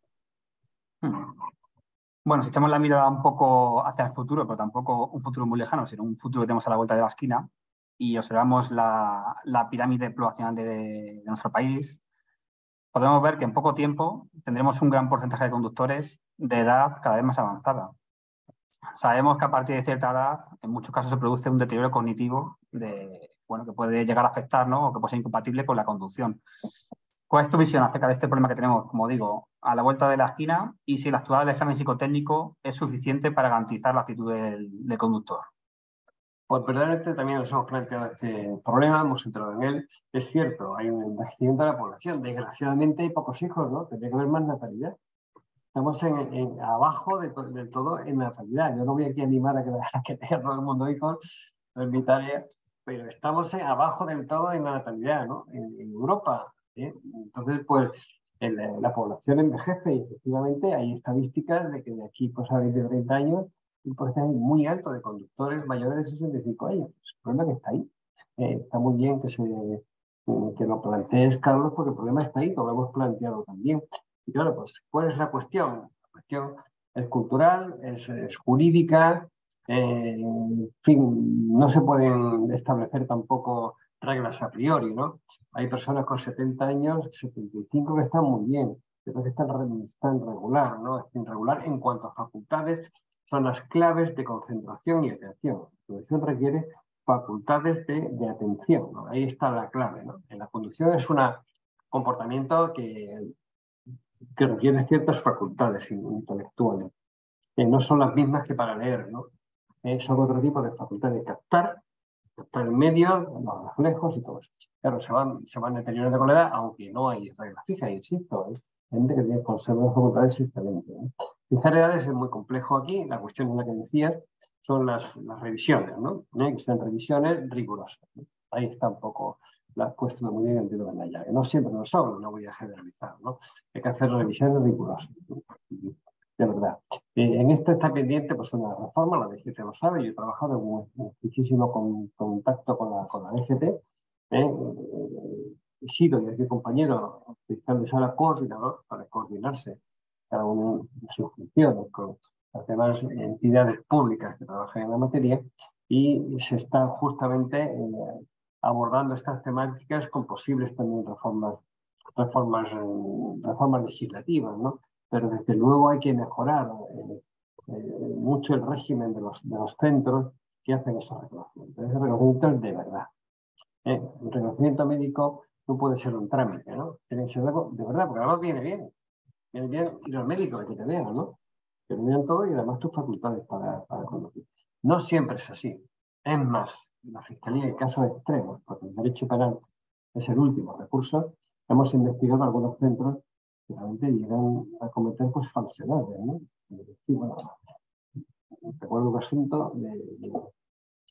Speaker 1: Bueno, si echamos la mirada un poco hacia el futuro, pero tampoco un futuro muy lejano, sino un futuro que tenemos a la vuelta de la esquina, y observamos la pirámide poblacional de nuestro país, podemos ver que en poco tiempo tendremos un gran porcentaje de conductores de edad cada vez más avanzada. Sabemos que a partir de cierta edad, en muchos casos se produce un deterioro cognitivo que puede llegar a afectar, ¿no?, o que puede ser incompatible con la conducción. ¿Cuál es tu visión acerca de este problema que tenemos, como digo, a la vuelta de la esquina, y si el actual examen psicotécnico es suficiente para garantizar la actitud del conductor?
Speaker 2: Pues verdaderamente también nos hemos planteado este problema, hemos entrado en él. Es cierto, hay un envejecimiento de la población. Desgraciadamente hay pocos hijos, ¿no? Tendría que haber más natalidad. Estamos abajo del todo en natalidad. Yo no voy aquí a animar a que tenga todo el mundo hijos, no es mi tarea, pero estamos abajo del todo en la natalidad, ¿no? En Europa. Entonces, pues, la población envejece y efectivamente hay estadísticas de que de aquí pues, a 20 o 30 años un porcentaje muy alto de conductores mayores de 65 años. El problema que está ahí. Está muy bien que lo plantees, Carlos, porque el problema está ahí, lo hemos planteado también. Y claro, pues, ¿cuál es la cuestión? La cuestión es cultural, es jurídica, en fin, no se pueden establecer tampoco reglas a priori, ¿no? Hay personas con 70 años, 75 que están muy bien, pero que están regular, ¿no? Están regular en cuanto a facultades, son las claves de concentración y atención. La conducción requiere facultades de atención, ¿no? Ahí está la clave, ¿no? En la conducción es un comportamiento que requiere ciertas facultades intelectuales, que no son las mismas que para leer, ¿no? Son otro tipo de facultades de captar el medio, los reflejos y todo eso. Claro, se van deteriorando con la edad, aunque no hay reglas fijas, insisto, hay gente que conserva las facultades excelentes, ¿no? Fijar edades es muy complejo aquí, la cuestión en la que decías son las revisiones, ¿no? Que sean revisiones rigurosas, ¿no? Ahí está un poco la cuestión muy bien entiendo en la llave. No siempre lo son, no voy a generalizar, ¿no? Hay que hacer revisiones rigurosas, ¿no? De verdad. En esto está pendiente pues una reforma, la DGT lo sabe, yo he trabajado en muchísimo contacto con la DGT, he sido y aquí compañero fiscal de sala coordinador para coordinarse cada uno de sus funciones con las demás entidades públicas que trabajan en la materia, y se están justamente abordando estas temáticas con posibles también reformas legislativas, ¿no? Pero desde luego hay que mejorar mucho el régimen de los centros que hacen esos reconocimientos. Ese reconocimiento es de verdad. El reconocimiento médico no puede ser un trámite, ¿no? Tiene que ser algo de verdad, porque además viene bien ir al médico que te vean, ¿no? Que te vean todo y además tus facultades para conducir. No siempre es así. Es más, la Fiscalía en casos extremos, porque el derecho penal es el último recurso, hemos investigado algunos centros que realmente llegan a cometer pues, falsedades, ¿no? Sí, bueno, recuerdo un asunto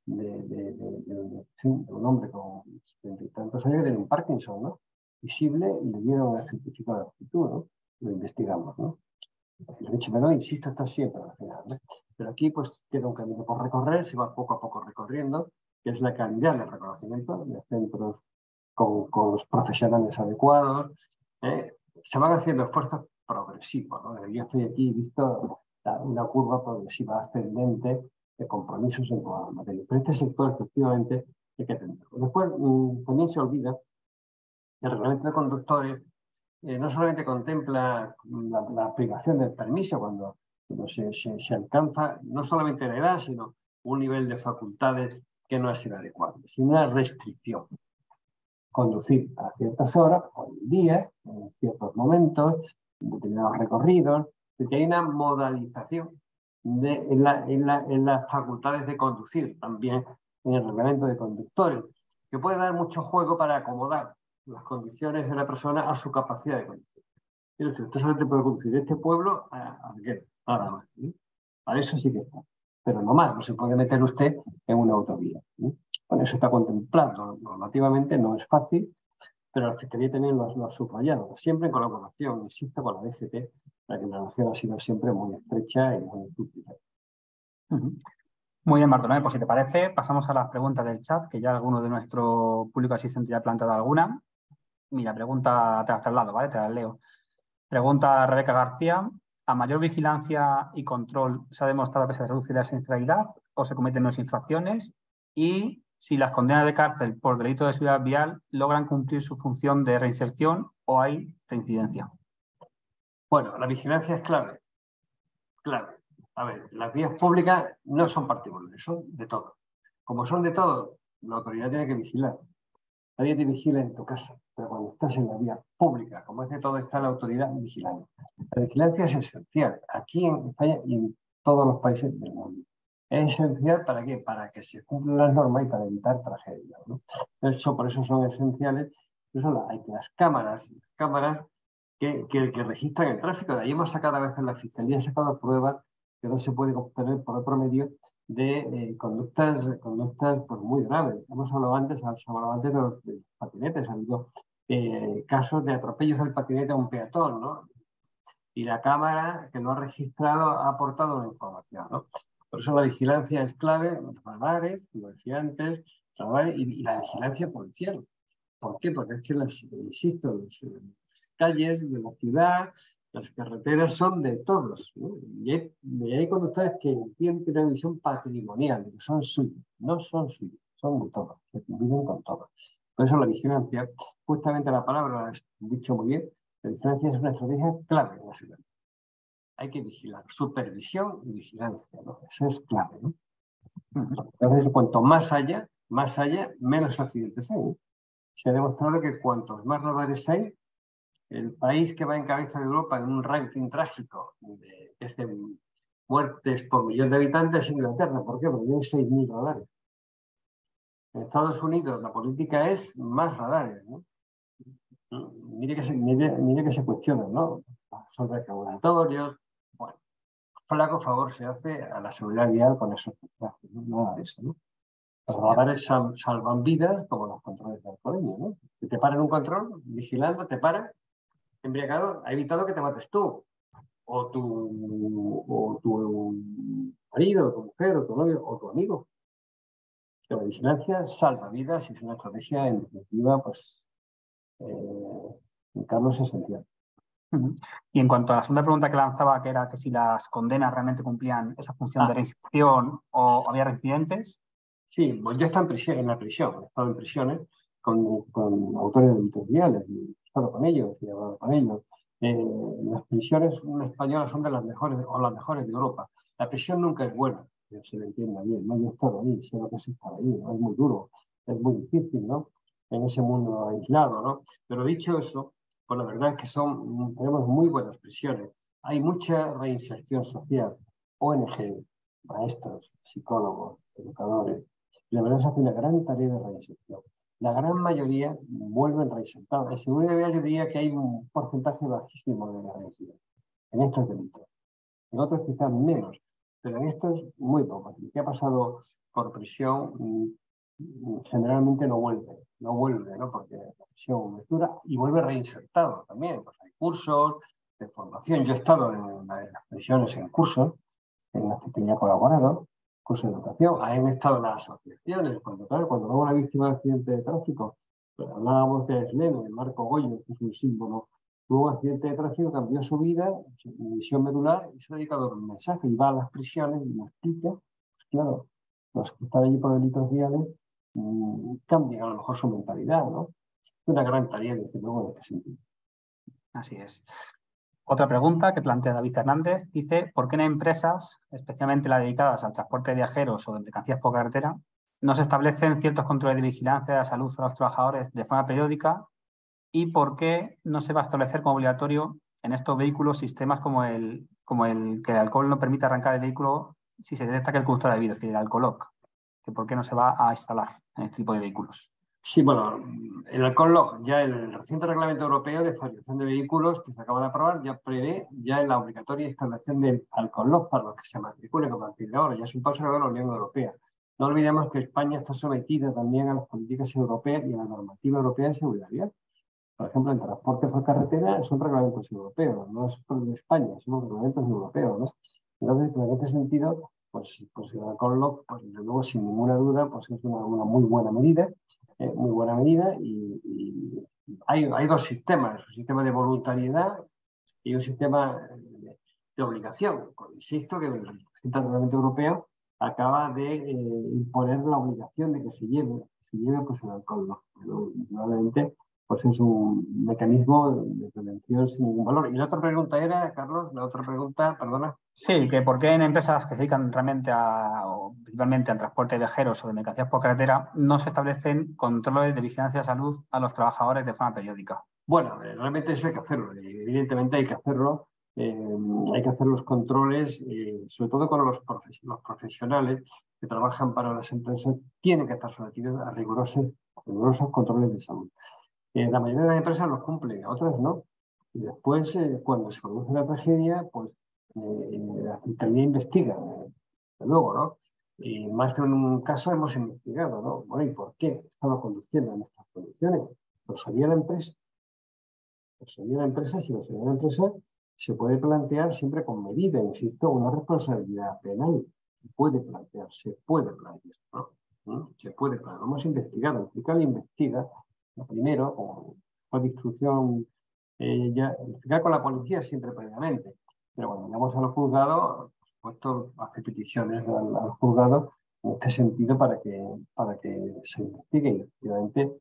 Speaker 2: de un hombre con 70 y tantos años que tiene un Parkinson, ¿no? Visible, y le dieron el certificado de aptitud, ¿no? Lo investigamos, ¿no? El derecho penal, insisto, está siempre al final, ¿no? Pero aquí pues queda un camino por recorrer, se va poco a poco recorriendo, que es la calidad del reconocimiento de centros con los profesionales adecuados. Se van haciendo esfuerzos progresivos, ¿no? Yo estoy aquí y he visto una curva progresiva ascendente de compromisos en toda la materia. Pero este sector, efectivamente, hay que atenderlo. Después, también se olvida que el reglamento de conductores no solamente contempla la privación del permiso cuando se alcanza no solamente la edad, sino un nivel de facultades que no ha sido adecuado, sino una restricción. Conducir a ciertas horas, por el día, en ciertos momentos, en determinados recorridos, porque hay una modalización en las facultades de conducir, también en el reglamento de conductores, que puede dar mucho juego para acomodar las condiciones de la persona a su capacidad de conducir. Usted solamente puede conducir este pueblo a nada más. Para eso sí que está. Pero no más, no se puede meter usted en una autovía. Bueno, eso está contemplado normativamente, no es fácil, pero la Fiscalía también lo ha subrayado, siempre en colaboración, insisto, con la DGT, para que la relación ha sido siempre muy estrecha y muy fructífera.
Speaker 1: Muy bien, Bartolomé, pues si te parece, pasamos a las preguntas del chat, que ya alguno de nuestro público asistente ya ha planteado alguna. Mira, pregunta, te las traslado, ¿vale? Te las leo. Pregunta Rebeca García. ¿A mayor vigilancia y control se ha demostrado que se reduce la siniestralidad o se cometen menos infracciones? Y si las condenas de cárcel por delito de seguridad vial logran cumplir su función de reinserción o hay reincidencia.
Speaker 2: Bueno, la vigilancia es clave. Clave. A ver, las vías públicas no son particulares, son de todo. Como son de todo, la autoridad tiene que vigilar. Nadie te vigila en tu casa, pero cuando estás en la vía pública, como es de todo, está la autoridad vigilando. La vigilancia es esencial aquí en España y en todos los países del mundo. Es esencial ¿para qué? Para que se cumplan las normas y para evitar tragedias, ¿no? Por eso son esenciales. Hay las cámaras que registran el tráfico. De ahí hemos sacado a veces, la Fiscalía ha sacado pruebas que no se pueden obtener por otro medio de conductas pues, muy graves. Hemos hablado antes de los patinetes. Ha habido casos de atropellos del patinete a un peatón, ¿no? Y la cámara que lo ha registrado ha aportado una información, ¿no? Por eso la vigilancia es clave, los radares, como decía antes, y la vigilancia policial. ¿Por qué? Porque es que, insisto, las calles de la ciudad, las carreteras son de todos, ¿no? Y hay conductores que tienen una visión patrimonial, que son suyos, no son suyos, son de todos, se viven con todos. Por eso la vigilancia, justamente la palabra la has dicho muy bien, la vigilancia es una estrategia clave en la ciudad. Hay que vigilar, supervisión y vigilancia, ¿no? Eso es clave, ¿no? Entonces, cuanto más haya, menos accidentes hay, ¿no? Se ha demostrado que cuantos más radares hay, el país que va en cabeza de Europa en un ranking trágico de muertes por millón de habitantes es Inglaterra. ¿Por qué? Porque tiene 6.000 radares. En Estados Unidos la política es más radares, ¿no? Mire que se cuestionan, ¿no? Son recaudatorios. Bueno, flaco favor se hace a la seguridad vial con esos trajes, ¿no? Nada de eso, ¿no? Los radares salvan vidas como los controles de alcoholemia, ¿no? Si te paran un control, vigilando, te paran, embriagado, ha evitado que te mates tú, o tu marido, o tu mujer, o tu novio, o tu amigo. Que la vigilancia salva vidas y es una estrategia, en definitiva, pues, Carlos, es esencial.
Speaker 1: Y en cuanto a la segunda pregunta que lanzaba, que era que si las condenas realmente cumplían esa función de reinserción o había reincidentes.
Speaker 2: Sí, pues yo he estado en la prisión, he estado en prisiones con autores de delitos viales, y he estado con ellos, y he hablado con ellos. Las prisiones españolas son de las mejores, o las mejores de Europa. La prisión nunca es buena, que se le entienda bien, ¿no? Yo he estado ahí, sé lo que es estar ahí, ¿no? Es muy duro, es muy difícil, ¿no? En ese mundo aislado, ¿no? Pero dicho eso, pues la verdad es que tenemos muy buenas prisiones. Hay mucha reinserción social, ONG, maestros, psicólogos, educadores. La verdad se hace una gran tarea de reinserción. La gran mayoría vuelven reinsertados. En seguridad yo diría que hay un porcentaje bajísimo de reincidentes en estos delitos. En otros quizás menos, pero en estos muy pocos. El que ha pasado por prisión generalmente no vuelve, ¿no? Porque la prisión es dura y vuelve reinsertado también. Pues hay cursos de formación. Yo he estado en las prisiones en cursos en los que tenía colaborado. cursos de educación, han estado las asociaciones, cuando luego una víctima de accidente de tráfico, pues hablábamos de Aisleno, de Marco Goyo, que es un símbolo, tuvo un accidente de tráfico, cambió su vida, su visión medular, y se ha dedicado a dar un mensaje, y va a las prisiones y lo explica, pues claro, los que están allí por delitos viales cambian a lo mejor su mentalidad, ¿no? Es una gran tarea, desde luego, en este sentido.
Speaker 1: Así es. Otra pregunta que plantea David Hernández dice: ¿por qué en empresas, especialmente las dedicadas al transporte de viajeros o de mercancías por carretera, no se establecen ciertos controles de vigilancia de la salud a los trabajadores de forma periódica? ¿Y por qué no se va a establecer como obligatorio en estos vehículos sistemas como el que el alcohol no permite arrancar el vehículo si se detecta que el conductor ha bebido, es decir, el alcoholoc? ¿Que por qué no se va a instalar en este tipo de vehículos?
Speaker 2: Sí, bueno, el alcohol lock, ya el reciente reglamento europeo de fabricación de vehículos que se acaba de aprobar, ya prevé ya la obligatoria instalación del alcohol lock para los que se matriculen a partir de ahora. Ya es un paso de la Unión Europea. No olvidemos que España está sometida también a las políticas europeas y a la normativa europea de seguridad vial. Por ejemplo, en transporte por carretera son reglamentos europeos, no es por España, son reglamentos europeos, ¿no? Entonces, en este sentido, pues el alcohol lock, pues desde luego, sin ninguna duda, pues es una muy buena medida, y hay dos sistemas, un sistema de voluntariedad y un sistema de obligación. Insisto que el reglamento europeo acaba de imponer la obligación de que se lleve pues, el alcohol lock. Pero, probablemente, pues es un mecanismo de prevención sin ningún valor. Y la otra pregunta era, Carlos, perdona.
Speaker 1: Sí, que por qué en empresas que se dedican realmente o principalmente al transporte de viajeros o de mercancías por carretera no se establecen controles de vigilancia de salud a los trabajadores de forma periódica.
Speaker 2: Bueno, realmente eso hay que hacerlo. Evidentemente hay que hacerlo. Hay que hacer los controles, sobre todo con los profesionales que trabajan para las empresas, tienen que estar sometidos a rigurosos controles de salud. La mayoría de las empresas los cumplen, otras no. Y después, cuando se produce la tragedia, pues la Fiscalía investiga, desde luego, ¿no? Y más de un caso hemos investigado, ¿no? Bueno, ¿y por qué estaba conduciendo en estas condiciones? ¿Lo sabía la empresa? Si lo sabía la empresa, se puede plantear siempre con medida, insisto, una responsabilidad penal. Se puede plantear, ¿no? Se puede plantear. Vamos a investigar, el fiscal investiga, primero, con instrucción, investigar con la policía siempre previamente. Pero cuando llegamos al juzgado, por supuesto, hace peticiones al juzgado en este sentido para que se investigue y efectivamente,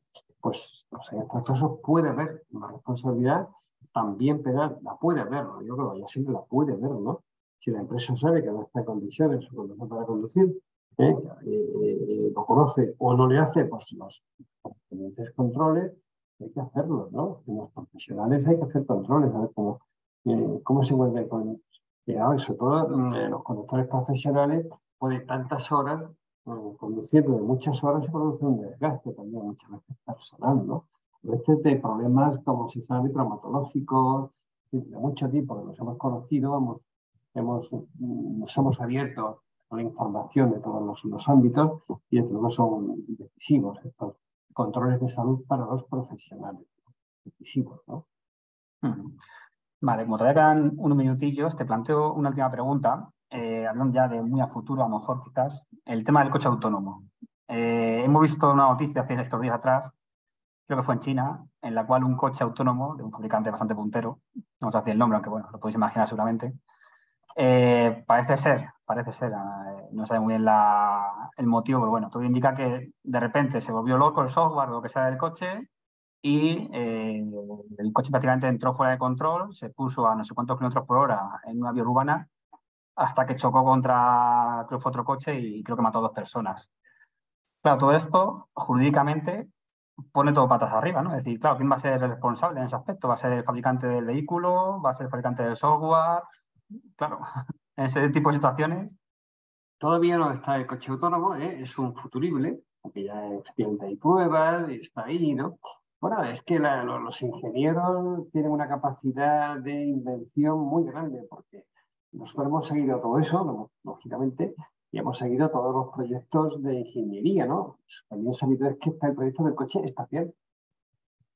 Speaker 2: pues en estos casos puede haber una responsabilidad también penal, la puede haber, ¿no? Yo creo que ya siempre la puede haber, ¿no? Si la empresa sabe que no está en condiciones o condiciones para conducir, lo conoce o no le hace, pues los correspondientes controles, hay que hacerlos, ¿no? En los profesionales hay que hacer controles, a ver cómo se encuentra con... sobre todo los conductores profesionales, pues de tantas horas, conduciendo de muchas horas, se produce un desgaste también muchas veces personal, ¿no? A veces de problemas, como se sabe, traumatológicos, de mucho tipo que nos hemos conocido, nos hemos abierto a la información de todos los ámbitos y desde luego son decisivos estos controles de salud para los profesionales. Decisivos, ¿no?
Speaker 1: Vale, como todavía quedan unos minutillos, te planteo una última pregunta, hablando ya de muy a futuro, a lo mejor quizás, el tema del coche autónomo. Hemos visto una noticia hace estos días atrás, creo que fue en China, en la cual un coche autónomo de un fabricante bastante puntero, no vamos a decir el nombre, aunque bueno, lo podéis imaginar seguramente, parece ser, no sabe muy bien el motivo, pero bueno, todo indica que de repente se volvió loco el software o lo que sea del coche y el coche prácticamente entró fuera de control, se puso a no sé cuántos kilómetros por hora en una vía urbana hasta que chocó contra, creo que fue otro coche y creo que mató a 2 personas. Claro, todo esto jurídicamente pone todo patas arriba, ¿no? Es decir, claro, ¿quién va a ser el responsable en ese aspecto? ¿Va a ser el fabricante del vehículo? ¿Va a ser el fabricante del software? Claro, en ese tipo de situaciones.
Speaker 2: Todavía no está el coche autónomo, es un futurible, porque ya efectivamente hay pruebas, está ahí, ¿no? Bueno, es que los ingenieros tienen una capacidad de invención muy grande, porque nosotros hemos seguido todo eso, lógicamente, y hemos seguido todos los proyectos de ingeniería, ¿no? También sabido es que está el proyecto del coche espacial.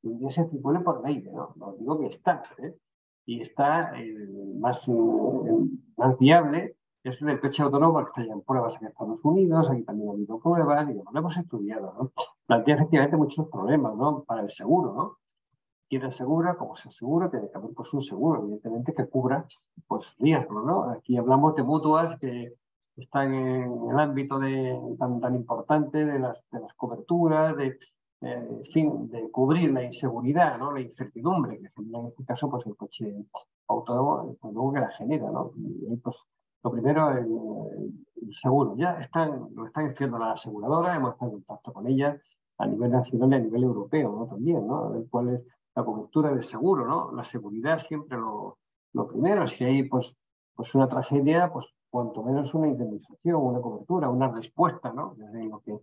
Speaker 2: Y un día se circula por aire, ¿no? No digo que está, ¿eh? Y está más viable es del coche autónomo que está ya en pruebas en Estados Unidos, aquí también ha habido pruebas, y lo hemos estudiado, ¿no? Plantea efectivamente muchos problemas, ¿no? Para el seguro, ¿no? ¿Quién asegura? ¿Cómo se asegura? Tiene que haber pues, un seguro, evidentemente, que cubra pues, riesgos, ¿no? Aquí hablamos de mutuas que están en el ámbito tan importante de las coberturas, en fin, de cubrir la inseguridad, ¿no? La incertidumbre que genera en este caso pues, el coche autónomo, pues, luego que la genera, ¿no? Y pues, lo primero, el seguro. Ya lo están escribiendo las aseguradoras, hemos estado en contacto con ellas a nivel nacional y a nivel europeo, ¿no? También, ¿no? A ver cuál es la cobertura del seguro, ¿no? La seguridad siempre lo primero. Si hay pues una tragedia, pues cuanto menos una indemnización, una cobertura, una respuesta, ¿no? Desde lo que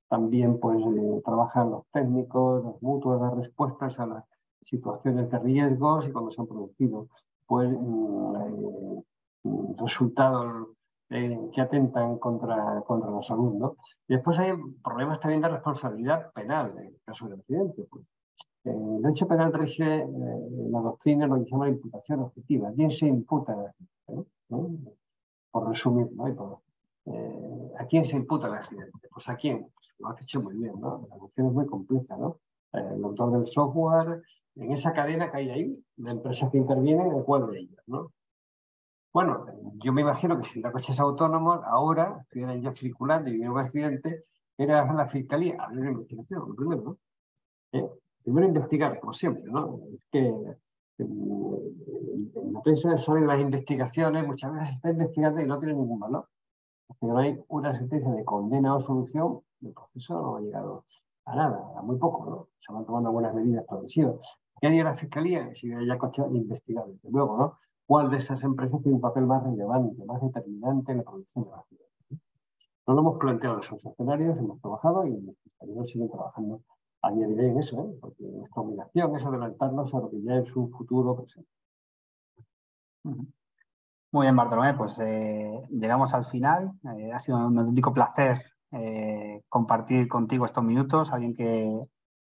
Speaker 2: también pues trabajan los técnicos, los mutuos, dar respuestas a las situaciones de riesgos y cuando se han producido pues resultados que atentan contra la salud, ¿no? Y después hay problemas también de responsabilidad penal en el caso del accidente. Pues. El derecho penal rige la doctrina, lo que se llama la imputación objetiva. ¿A quién se imputa el accidente? ¿No? Por resumir, ¿no? ¿A quién se imputa el accidente? Pues a quién. Pues lo has hecho muy bien, ¿no? La cuestión es muy compleja, ¿no? El autor del software, en esa cadena que hay ahí, de empresas que intervienen, ¿en cuál de ellas, no? Bueno, yo me imagino que si la coches autónomos, ahora, estuvieran ya circulando y hubiera un accidente, era la fiscalía abrir una investigación, lo primero, ¿no? Primero investigar, como siempre, ¿no? Es que en la prensa salen las investigaciones, muchas veces se está investigando y no tiene ningún valor. Porque no hay una sentencia de condena o solución, el proceso no ha llegado a nada, a muy poco, ¿no? Se van tomando algunas medidas progresivas. ¿Qué haría la fiscalía? Si ya coche investigar, desde luego, ¿no? ¿Cuál de esas empresas tiene un papel más relevante, más determinante en la producción de la ciudad? No lo hemos planteado en esos escenarios, hemos trabajado y los fiscales siguen trabajando a día de hoy en eso, ¿eh? Porque nuestra obligación es adelantarnos a lo que ya es un futuro presente.
Speaker 1: Muy bien, Bartolomé, pues llegamos al final. Ha sido un auténtico placer compartir contigo estos minutos. Alguien que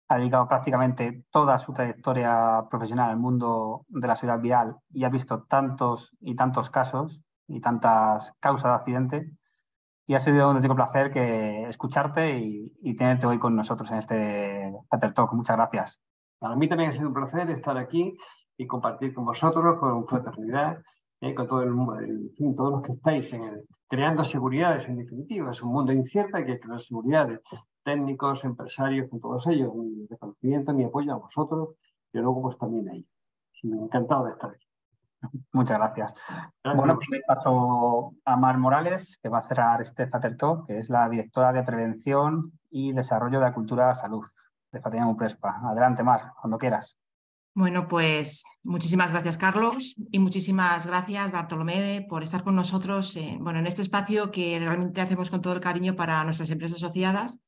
Speaker 1: ha dedicado prácticamente toda su trayectoria profesional al mundo de la seguridad vial y ha visto tantos y tantos casos y tantas causas de accidente. Y ha sido un auténtico placer escucharte y tenerte hoy con nosotros en este Fater Talk. Muchas gracias.
Speaker 2: Para mí también ha sido un placer estar aquí y compartir con vosotros, con Fraternidad, con todo el mundo, en fin, todos los que estáis creando seguridades, en definitiva. Es un mundo incierto, hay que crear seguridades. Técnicos, empresarios, con todos ellos. Mi reconocimiento, mi apoyo a vosotros y luego pues también a ellos. Sí, encantado de estar aquí.
Speaker 1: Muchas gracias.
Speaker 2: Gracias.
Speaker 1: Bueno, pues paso a Mar Morales, que va a cerrar este Fater Talk, que es la directora de Prevención y Desarrollo de la Cultura Salud de Fraternidad Uprespa. Adelante, Mar, cuando quieras.
Speaker 3: Bueno, pues muchísimas gracias, Carlos, y muchísimas gracias, Bartolomé, por estar con nosotros en este espacio que realmente hacemos con todo el cariño para nuestras empresas asociadas.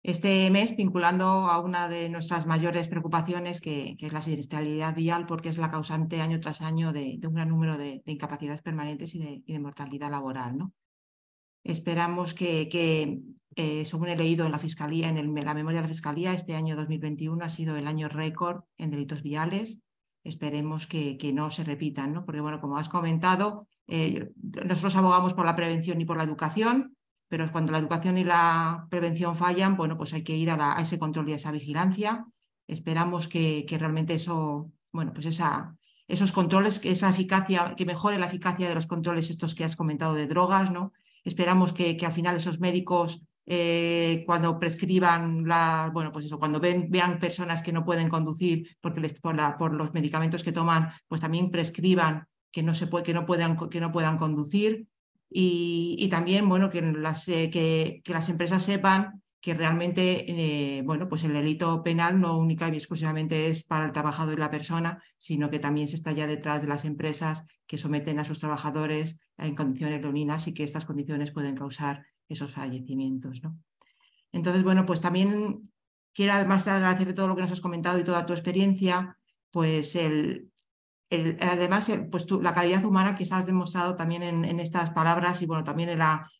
Speaker 3: Este mes vinculando a una de nuestras mayores preocupaciones, que es la siniestralidad vial, porque es la causante año tras año de un gran número de incapacidades permanentes y de mortalidad laboral, ¿no? Esperamos que según he leído en la Fiscalía, la memoria de la Fiscalía, este año 2021 ha sido el año récord en delitos viales. Esperemos que no se repitan, ¿no? Porque, bueno, como has comentado, nosotros abogamos por la prevención y por la educación, pero cuando la educación y la prevención fallan, bueno, pues hay que ir a ese control y a esa vigilancia. Esperamos que realmente eso, bueno, pues esos controles, esa eficacia, que mejore la eficacia de los controles estos que has comentado de drogas, ¿no? Esperamos que al final esos médicos, cuando prescriban, cuando vean personas que no pueden conducir porque por los medicamentos que toman, pues también prescriban que no puedan conducir. Y también, bueno, que las empresas sepan que realmente, pues el delito penal no única y exclusivamente es para el trabajador y la persona, sino que también se está ya detrás de las empresas que someten a sus trabajadores en condiciones leoninas y que estas condiciones pueden causar esos fallecimientos, ¿no? Entonces, bueno, pues también quiero, además de agradecer todo lo que nos has comentado y toda tu experiencia, pues además, pues la calidad humana que has demostrado también en estas palabras y bueno, también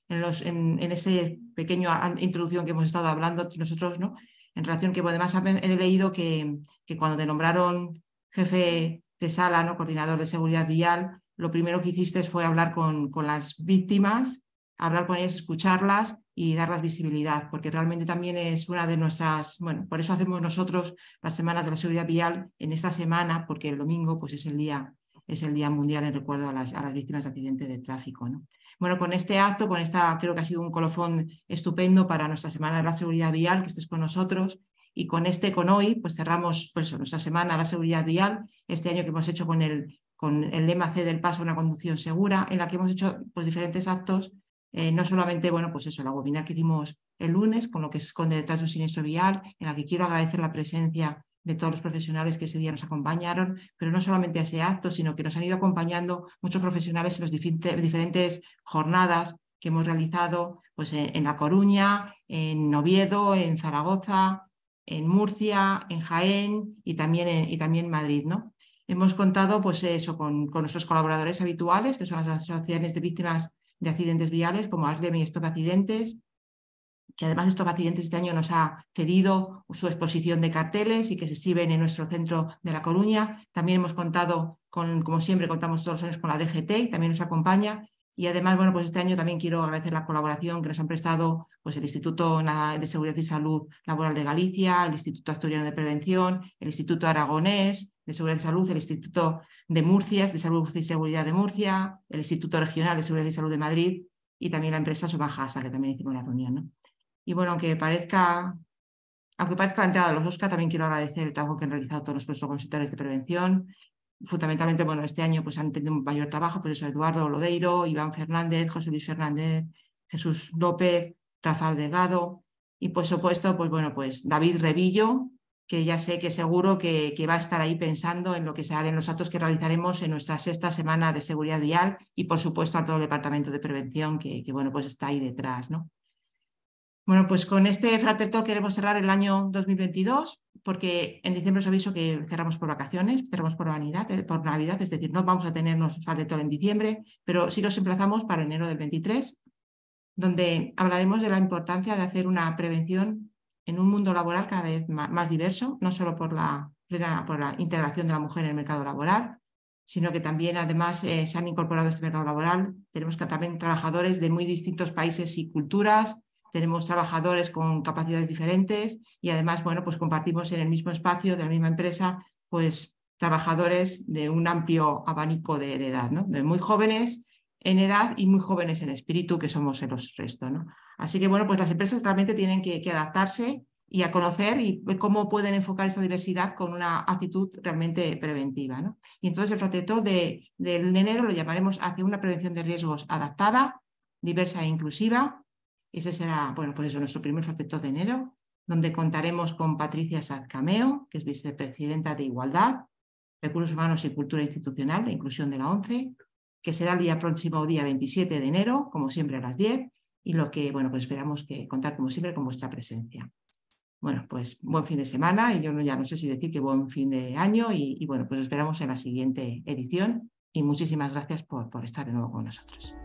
Speaker 3: en ese pequeño introducción que hemos estado hablando nosotros, ¿no? En relación que además he leído que cuando te nombraron jefe de sala, ¿no? Coordinador de seguridad vial, lo primero que hiciste fue hablar con las víctimas, hablar con ellas, escucharlas y darles visibilidad, porque realmente también es una de nuestras, bueno, por eso hacemos nosotros las semanas de la seguridad vial en esta semana, porque el domingo pues es el día mundial en recuerdo a las víctimas de accidentes de tráfico, ¿no? Bueno, con este acto, creo que ha sido un colofón estupendo para nuestra semana de la seguridad vial, que estés con nosotros. Y con hoy, pues cerramos pues, nuestra semana de la seguridad vial, este año que hemos hecho con el lema C del paso a una conducción segura, en la que hemos hecho pues, diferentes actos, no solamente, bueno, pues eso, la webinar que hicimos el lunes, con lo que se esconde detrás de un siniestro vial, en la que quiero agradecer la presencia de todos los profesionales que ese día nos acompañaron, pero no solamente a ese acto, sino que nos han ido acompañando muchos profesionales en las diferentes jornadas que hemos realizado pues, en La Coruña, en Oviedo, en Zaragoza, en Murcia, en Jaén y también en Madrid, ¿no? Hemos contado pues, eso, con nuestros colaboradores habituales, que son las asociaciones de víctimas de accidentes viales, como ASLEM y Stop Accidentes, que además Stop Accidentes este año nos ha cedido su exposición de carteles y que se exhiben en nuestro centro de La Coruña. También hemos contado, como siempre, contamos todos los años con la DGT y también nos acompaña. Y además, bueno, pues este año también quiero agradecer la colaboración que nos han prestado pues, el Instituto de Seguridad y Salud Laboral de Galicia, el Instituto Asturiano de Prevención, el Instituto Aragonés de Seguridad y Salud, el Instituto de Murcia, de Salud y Seguridad de Murcia, el Instituto Regional de Seguridad y Salud de Madrid y también la empresa Sobajasa, que también hicimos la reunión, ¿no? Y bueno, aunque parezca la entrada de los Oscar, también quiero agradecer el trabajo que han realizado todos nuestros consultores de prevención. Fundamentalmente, bueno, este año pues han tenido un mayor trabajo, pues eso, Eduardo Lodeiro, Iván Fernández, José Luis Fernández, Jesús López, Rafael Delgado y por supuesto, pues bueno, pues David Revillo, que ya sé que seguro que va a estar ahí pensando en lo que se hará en los actos que realizaremos en nuestra 6ª semana de seguridad vial y por supuesto a todo el departamento de prevención que bueno, pues está ahí detrás, ¿no? Bueno, pues con este Frater Talk queremos cerrar el año 2022 porque en diciembre os aviso que cerramos por vacaciones, cerramos por Navidad, es decir, no vamos a tenernos Frater Talk en diciembre, pero sí que os emplazamos para enero del 23, donde hablaremos de la importancia de hacer una prevención en un mundo laboral cada vez más diverso, no solo por la integración de la mujer en el mercado laboral, sino que también además se han incorporado a este mercado laboral. Tenemos también trabajadores de muy distintos países y culturas, tenemos trabajadores con capacidades diferentes y además, bueno, pues compartimos en el mismo espacio de la misma empresa, pues trabajadores de un amplio abanico de edad, ¿no? De muy jóvenes en edad y muy jóvenes en espíritu, que somos el resto, ¿no? Así que, bueno, pues las empresas realmente tienen que adaptarse y a conocer y cómo pueden enfocar esa diversidad con una actitud realmente preventiva, ¿no? Y entonces el Frater Talk del enero lo llamaremos hacia una prevención de riesgos adaptada, diversa e inclusiva. Ese será, bueno, pues eso, nuestro primer Frater Talk de enero, donde contaremos con Patricia Sanz Cameo, que es vicepresidenta de Igualdad, Recursos Humanos y Cultura Institucional de Inclusión de la ONCE, que será el próximo día 27 de enero, como siempre a las 10, y lo que, bueno, pues esperamos contar como siempre con vuestra presencia. Bueno, pues buen fin de semana y yo ya no sé si decir que buen fin de año y bueno, pues esperamos en la siguiente edición y muchísimas gracias por estar de nuevo con nosotros.